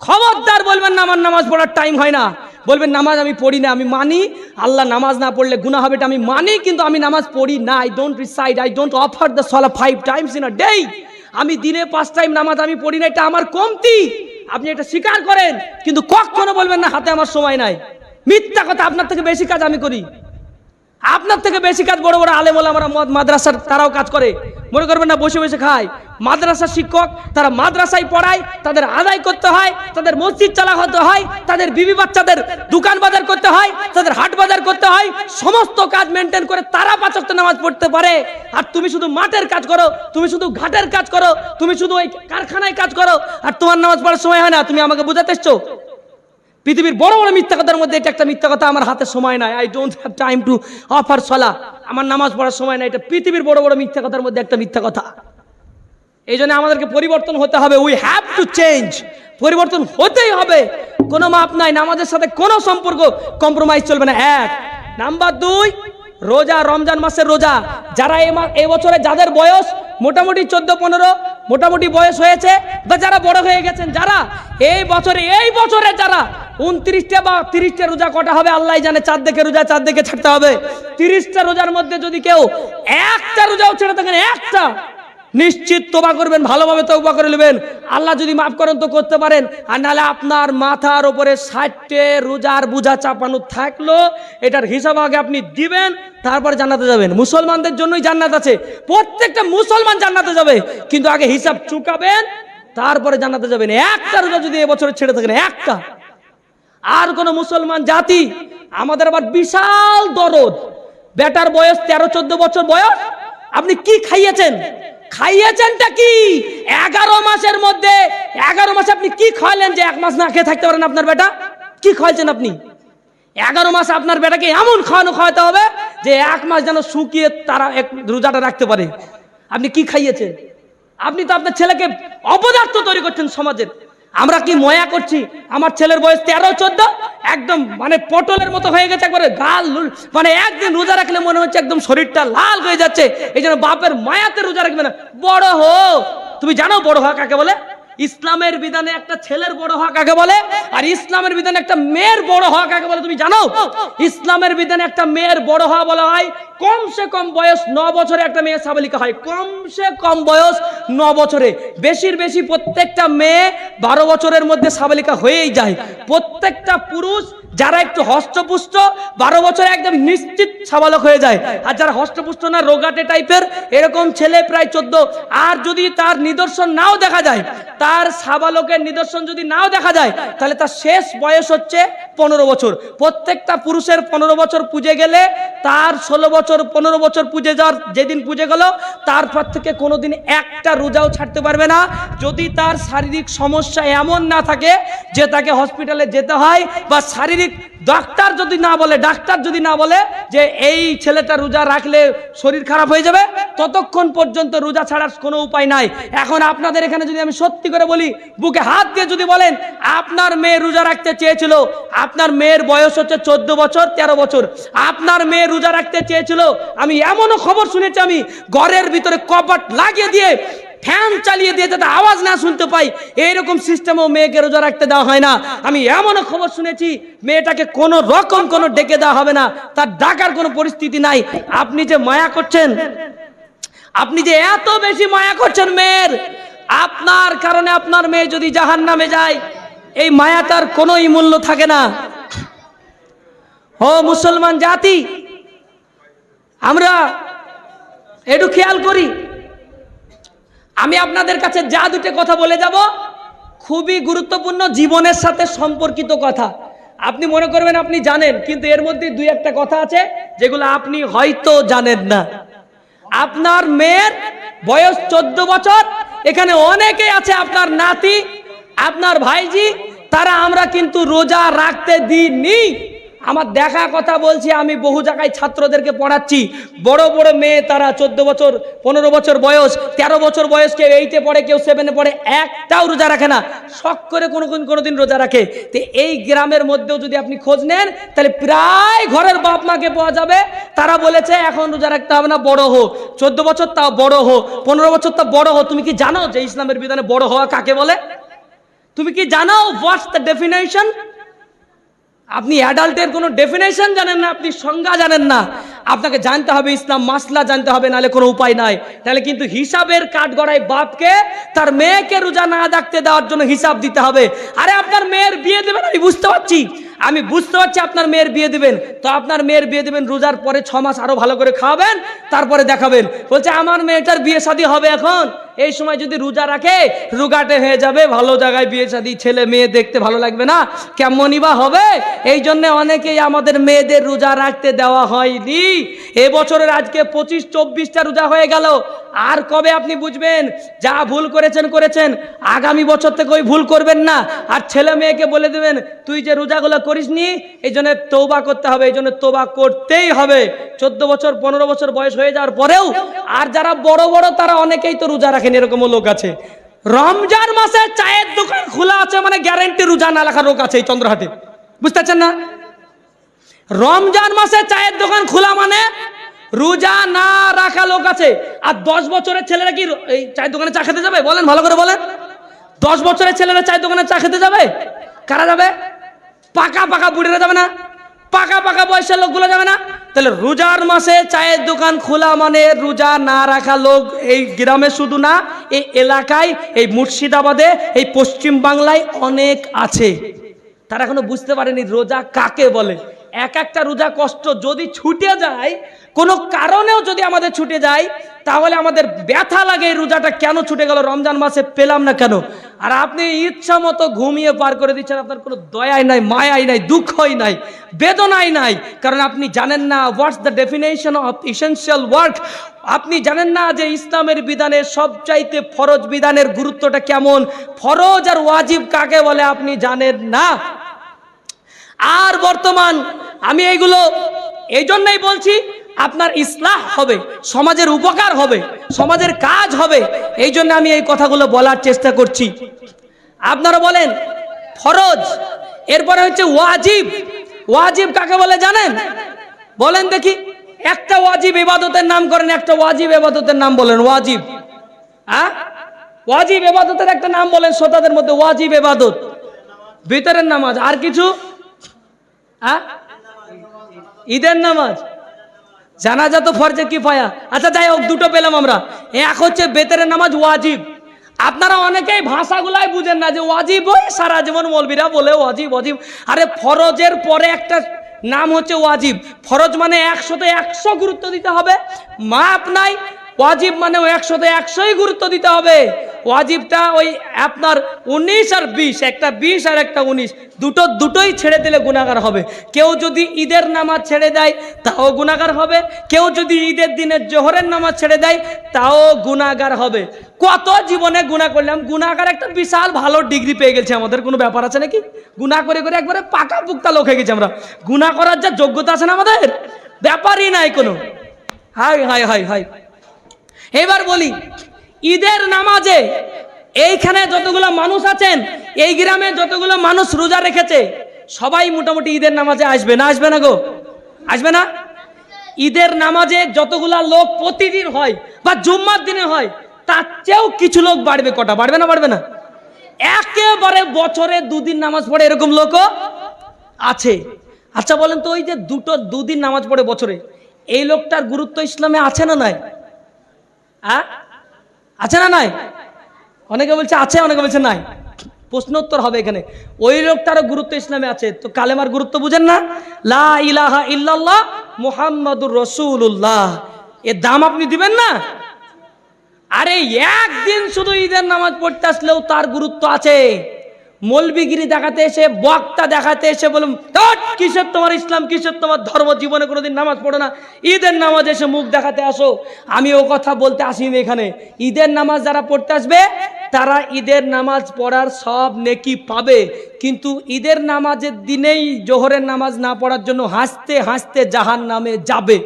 খবরদার বলবেন না আমার নামাজ পড়ার টাইম হয় না, বলবেন নামাজ আমি পড়ি না। আমি মানি আল্লাহ নামাজ না পড়লে গুনাহ হবে, এটা আমি মানি, কিন্তু আমি নামাজ পড়ি না। I don't recite, I don't offer the Salah 5 Times in a day. আমি দিনে 5 টাইম নামাজ আমি পড়ি না, এটা আমার কমতি। আপনি এটা স্বীকার করেন, কিন্তু কখনো বলবেন না হাতে আমার সময় নাই। মিথ্যা কথা। আপনার থেকে বেশি কাজ আমি করি, আপনার থেকে বেশি কাজ বড় বড় আলেম ওলামারা মাদ্রাসার তারাও কাজ করে। মনে করবেন না বসে বসে খায়। মাদ্রাসার শিক্ষক, তারা মাদ্রাসায় পড়ায়, তাদের আদায় করতে হয়, তাদের মসজিদ চালাতে হয়, তাদের বিবি বাচ্চাদের দোকান বাজার করতে হয়, তাদের হাট বাজার করতে হয়, সমস্ত কাজ মেনটেন করে তারা 5 ওয়াক্ত নামাজ পড়তে পারে। আর তুমি শুধু মাঠের কাজ করো, তুমি শুধু ঘাটের কাজ করো, তুমি শুধু ওই কারখানায় কাজ করো, আর তোমার নামাজ পড়ার সময় হয় না। তুমি আমাকে বোঝাতে এসছো? পৃথিবীর বড় বড় মিথ্যা কথার মধ্যে এটা একটা মিথ্যা কথা, আমার হাতে সময় নাই, I don't have time to offer সালাহ, আমার নামাজ পড়ার সময় নাই। এটা পৃথিবীর বড় বড় মিথ্যা কথার মধ্যে একটা মিথ্যা কথা। এই জন্য আমাদেরকে পরিবর্তন হতে হবে। We have to change. পরিবর্তন হতেই হবে, কোনো মাপ নাই। নামাজের সাথে কোনো সম্পর্ক কম্প্রোমাইজ চলবে না। 1 নাম্বার 2, রোজা, রমজান মাসের রোজা। যারা এই বছরে যাদের বয়স মোটামুটি 14-15 মোটামুটি বয়স হয়েছে, বা যারা বড় হয়ে গেছেন, যারা এই বছরে যারা 29টা বা 30টা রোজা কটা হবে আল্লাহ জানে। 4 দেখে রোজা, 4 দেখে ছাড়তে হবে। 30টা রোজার মধ্যে যদি কেউ একটা রোজাও ছেড়ে থাকেন, একটা, নিশ্চিত তওবা করবেন, ভালোভাবে তওবা করে নেবেন। আল্লাহ যদি মাফ করেন তো করতে পারেন, আর নাহলে আপনার মাথার উপরে 60টে রোজার বোঝা চাপানো থাকলো, এটার হিসাব আগে আপনি দিবেন, তারপরে জান্নাতে যাবেন। মুসলমানদের জন্যই জান্নাত আছে, প্রত্যেকটা মুসলমান জান্নাতে যাবে, কিন্তু আগে হিসাব চুকাবেন, তারপরে জান্নাতে যাবেন। একটা রোজা যদি এবছরে ছেড়ে থাকেন, একটা। আর কোন মুসলমান জাতি, আমাদের আবার বিশাল দরদ। বেটার বয়স 13-14 বছর বয়স, আপনি কি খাইয়েছেন? খাইয়েছেনটা কি? 11 মাসের মধ্যে 11 মাসে আপনি কি খাওয়ালেন যে 1 মাস না খেয়ে থাকতে পারেন আপনার বেটা? কি খাওয়াইছেন আপনি? 11 মাস আপনার বেটাকে এমন খাওয়াতে হবে যে 1 মাস যেন শুকিয়ে তারা রোজাটা রাখতে পারে। আপনি কি খাইয়েছেন? আপনি তো আপনার ছেলেকে অপদার্থ তৈরি করছেন সমাজের। আমরা কি ময়া করছি? আমার ছেলের বয়স 13-14, একদম মানে পটলের মতো হয়ে গেছে, একবারে গাল, মানে একদিন রোজা রাখলে মনে হচ্ছে একদম শরীরটা লাল হয়ে যাচ্ছে। এই জন্য বাপের মায়াতে রোজা রাখবে না। বড় হো। তুমি জানো বড় হওয়া কাকে বলে? ইসলামের বিধানে একটা ছেলের বড় হওয়া কাকে বলে, আর ইসলামের বিধানে একটা মেয়ের বড় হওয়া কাকে বলে তুমি জানো? ইসলামের বিধানে একটা মেয়ের বড় হওয়া বলা হয় কমসে কম বয়স 9 বছরে একটা মেয়ে সাবালিকা হয়। কমসে কম বয়স 9 বছরে, বেশির বেশি প্রত্যেকটা মেয়ে 12 বছরের মধ্যে সাবালিকা হয়েই যায়। প্রত্যেকটা পুরুষ যারা একটু হষ্টপুষ্ট 12 বছরে একদম নিশ্চিত সাবালক হয়ে যায়। আর যারা হষ্টপুষ্ট না, রোগাটে টাইপের, এরকম ছেলে প্রায় 14। আর যদি তার নিদর্শন নাও দেখা যায়, তার সাবালকের নিদর্শন যদি নাও দেখা যায়, তাহলে তার শেষ বয়স হচ্ছে 15 বছর। প্রত্যেকটা পুরুষের 15 বছর পুজে গেলে তার 16 বছর 15 বছর পুজে যাওয়ার যেদিন পুজে গেল, তারপর থেকে কোনোদিন একটা রোজাও ছাড়তে পারবে না, যদি তার শারীরিক সমস্যা এমন না থাকে যে তাকে হসপিটালে যেতে হয়, বা শারীরিক ডাক্তার যদি না বলে যে এই ছেলেটা রোজা রাখলে শরীর খারাপ হয়ে যাবে, ততক্ষণ পর্যন্ত রোজা ছাড়ার কোনো উপায় নাই। এখন আপনাদের এখানে যদি আমি সত্যি করে বলি, বুকে হাত দিয়ে যদি বলেন আপনার মেয়ে রোজা রাখতে চেয়েছিল, আপনার মেয়ের বয়স হচ্ছে 14 বছর 13 বছর, আপনার মেয়ে রোজা রাখতে চেয়েছিল, আমি এমনও খবর শুনেছি, আমি ঘরের ভিতরে কপাট লাগিয়ে দিয়ে ফ্যান চালিয়ে দিয়ে যাতে আওয়াজ না শুনতে পাই, এইরকম সিস্টেমও মেয়েকে রোজা রাখতে দেওয়া হয় না। আমি এমনও খবর শুনেছি মেয়েটাকে কোনো রকম কোনো ডেকে দেওয়া হবে না, তার ডাকার কোনো পরিস্থিতি নাই। আপনি যে মায়া করছেন, আপনি যে এত বেশি মায়া করছেন মেয়ের, আপনার কারণে আপনার মেয়ে যদি জাহান্নামে যায়, এই মায়াটার কোনোই মূল্য থাকে না। ও মুসলমান জাতি, আমরা একটু খেয়াল করি। আমি আপনাদের কাছে যা দুটো কথা বলে যাব, খুবই গুরুত্বপূর্ণ, জীবনের সাথে সম্পর্কিত কথা। আপনি মনে করবেন আপনি জানেন, কিন্তু এর মধ্যে 2-1টা কথা আছে যেগুলো আপনি হয়তো জানেন না। আপনার মেয়ের বয়স 14 বছর, এখানে অনেকে আছে আপনার নাতি, আপনার ভাইজি, তারা আমরা কিন্তু রোজা রাখতে দিইনি। আমার দেখা কথা বলছি, আমি বহু জায়গায় ছাত্রদেরকে পড়াচ্ছি, বড় বড় মেয়ে, তারা 14 বছর 15 বছর বয়স, 13 বছর বয়স, কেউ 8-এ পড়ে, কেউ 7-এ পড়ে, একটাও রোজা রাখে না, শখ করে কোনোদিন রোজা রাখে। তো এই গ্রামের মধ্যেও যদি আপনি খোঁজ নেন, তাহলে প্রায় ঘরের বাপ মাকে পাওয়া যাবে, তারা বলেছে এখন রোজা রাখতে হবে না, বড় হো, 14 বছর তাও বড় হো, 15 বছর তা বড় হো। তুমি কি জানো যে ইসলামের বিধানে বড় হওয়া কাকে বলে? তুমি কি জানো হোয়াটস দ্য ডেফিনেশন? আপনি অ্যাডাল্টের কোনো ডেফিনেশন জানেন না, আপনি সংজ্ঞা জানেন না। আপনাকে জানতে হবে ইসলাম মাসলা জানতে হবে, নাহলে কোনো উপায় নাই। তাহলে কিন্তু হিসাবের কাঠগড়ায় বাপকে তার মেয়েকে রোজা না রাখতে দেওয়ার জন্য হিসাব দিতে হবে। আরে আপনার মেয়ের বিয়ে দেবেন, আমি বুঝতে পারছি আপনার মেয়ের বিয়ে দিবেন, তো আপনার মেয়ের বিয়ে দিবেন রোজার পরে 6 মাস আরো ভালো করে খাওয়াবেন, তারপরে দেখাবেন। বলছে আমার মেয়েটার বিয়ে শাদী হবে এখন, এই সময় যদি রোজা রাখে রোগাটে হয়ে যাবে, ভালো জায়গায় বিয়ে শাদী, ছেলে মেয়ে দেখতে ভালো লাগবে না, কেমনই বা হবে। এই জন্য অনেকেই আমাদের মেয়েদের রোজা রাখতে দেওয়া হয়নি। এবছরের আজকে 25-24টা রোজা হয়ে গেল। আর কবে আপনি বুঝবেন যা ভুল করেছেন, আগামী বছর থেকে ওই ভুল করবেন না। আর ছেলে মেয়েকে বলে দেবেন তুই যে রোজাগুলো করিসনি, এই জন্য তওবা করতে হবে, এই জন্য তওবা করতেই হবে। 14 বছর 15 বছর বয়স হয়ে যাওয়ার পরেও, আর যারা বড় বড় তারা অনেকেই তো রোজা রাখেন, এরকমও লোক আছে। রমজান মাসে চায়ের দোকান খোলা আছে মানে গ্যারান্টি রোজা না রাখার লোক আছে এই চন্দ্রহাটে, বুঝতে পারছেন না? রমজান মাসে চায়ের দোকান খোলা মানে রোজা না রাখা লোক আছে। আর 10 বছরের ছেলেরা কি এই চায়ের দোকানে চা খেতে যাবে? বলেন, ভালো করে বলেন। 10 বছরের ছেলেরা চায়ের দোকানে চা খেতে যাবে? কারা যাবে? পাকা পাকা বুড়িরা যাবে না? পাকা পাকা বয়সের লোকগুলো যাবে না? তাহলে রোজার মাসে চায়ের দোকান খোলা মানে রোজা না রাখা লোক এই গ্রামে শুধু না, এই এলাকায়, এই মুর্শিদাবাদে, এই পশ্চিম বাংলায় অনেক আছে। তারা এখনো বুঝতে পারেনি রোজা কাকে বলে। এক একটা রোজা কষ্ট, যদি ছুটে যায় কোনো কারণেও, যদি আমাদের ছুটে যায় তাহলে আমাদের ব্যথা লাগে এই রোজাটা কেন ছুটে গেল, রমজান মাসে পেলাম না কেন। আর আপনি ইচ্ছা মতো ঘুমিয়ে পার করে দিচ্ছেন, আপনার কোনো দয়াই নাই, মায়াই নাই, দুঃখই নাই, বেদনাই নাই, কারণ আপনি জানেন না what's the definition of essential work. আপনি জানেন না যে ইসলামের বিধানের সবচাইতে ফরজ বিধানের গুরুত্বটা কেমন, ফরজ আর ওয়াজিব কাকে বলে আপনি জানেন না। আর বর্তমান আমি এইগুলো এই জন্যই বলছি, আপনার ইসলাহ হবে, সমাজের উপকার হবে, সমাজের কাজ হবে, এই জন্য আমি এই কথাগুলো বলার চেষ্টা করছি। আপনারা বলেন ফরজ, এরপরে হচ্ছে ওয়াজিব। ওয়াজিব কাকে বলে জানেন? বলেন দেখি, একটা ওয়াজিব ইবাদতের নাম করেন, একটা ওয়াজিব ইবাদতের নাম বলেন। ওয়াজিব, হ্যাঁ, ওয়াজিব ইবাদতের একটা নাম বলেন শ্রোতাদের মধ্যে। ওয়াজিব ইবাদত, ভিতরের নামাজ। আর কিছু? ঈদের নামাজ, জানাজা তো ফরজে কিফায়া। আচ্ছা যাই হোক, দুটো পেলাম আমরা। এক হচ্ছে বেতের নামাজ ওয়াজিব। আপনারা অনেকেই ভাষাগুলাই বুঝেন না যে ওয়াজিব ওই সারা জীবন মৌলবীরা বলে ওয়াজিব ওয়াজিব। আরে ফরজের পরে একটা নাম হচ্ছে ওয়াজিব। ফরজ মানে 100তে 100 গুরুত্ব দিতে হবে, মাপ নাই। ওয়াজিব মানে 100তে 100ই গুরুত্ব দিতে হবে। ওয়াজিবটা ওই আপনার 19 আর 20, একটা 20 আর একটা 19, দুটোই ছেড়ে দিলে গুনাহগার হবে। কেউ যদি ঈদের নামাজ ছেড়ে দেয় তাও গুনাহগার হবে, কেউ যদি ঈদের দিনে জোহরের নামাজ ছেড়ে দেয় তাও গুনাহগার হবে। কত জীবনে গুনাহ করলাম, গুনাহগার একটা বিশাল ভালো ডিগ্রি পেয়ে গেছে আমাদের। কোনো ব্যাপার আছে নাকি? গুনাহ করে করে একবারে পাকা পুক্তা লোক হয়ে গেছে আমরা। গুনাহ করার যা যোগ্যতা আছে না আমাদের, ব্যাপারই নাই কোনো। High high high high. এবার বলি, ঈদের নামাজে এইখানে যতগুলো মানুষ আছেন, এই গ্রামে যতগুলো মানুষ রোজা রেখেছে সবাই মোটামুটি ঈদের নামাজে আসবে না? আসবে না গো? আসবে না? ঈদের নামাজে যতগুলা লোক প্রতিদিন হয় বা জুম্মার দিনে হয় তার চেয়েও কিছু লোক বাড়বে। কটা বাড়বে না? বাড়বে না? একেবারে বছরে 2 দিন নামাজ পড়ে এরকম লোকও আছে। আচ্ছা বলেন তো, ওই যে 2 দিন নামাজ পড়ে বছরে, এই লোকটার গুরুত্ব ইসলামে আছে না নাই? আছে না নাই? অনেকে বলছে আছে, অনেকে বলছে নাই। প্রশ্ন উত্তর হবে এখানে। ওই লোকটারও গুরুত্ব ইসলামে আছে। তো কালেমার গুরুত্ব বুঝেন না? লা ইলাহা ইল্লাল্লাহ মুহাম্মাদুর রাসূলুল্লাহ, এর দাম আপনি দিবেন না? আরে একদিন শুধু ঈদের নামাজ পড়তে আসলেও তার গুরুত্ব আছে। মৌলবিগিরি দেখাতে এসে, বক্তা দেখাতে এসে বলুন কিসের তোমার ইসলাম, কিসের তোমার ধর্ম, জীবনে কোনোদিন নামাজ পড়ো না, ঈদের নামাজ এসে মুখ দেখাতে আসো। আমি ও কথা বলতে আসিনি এখানে। ঈদের নামাজ যারা পড়তে আসবে তারা ঈদের নামাজ পড়ার সব নেকি পাবে, কিন্তু ঈদের নামাজের দিনেই জোহরের নামাজ না পড়ার জন্য হাসতে হাসতে জাহান্নামে যাবে।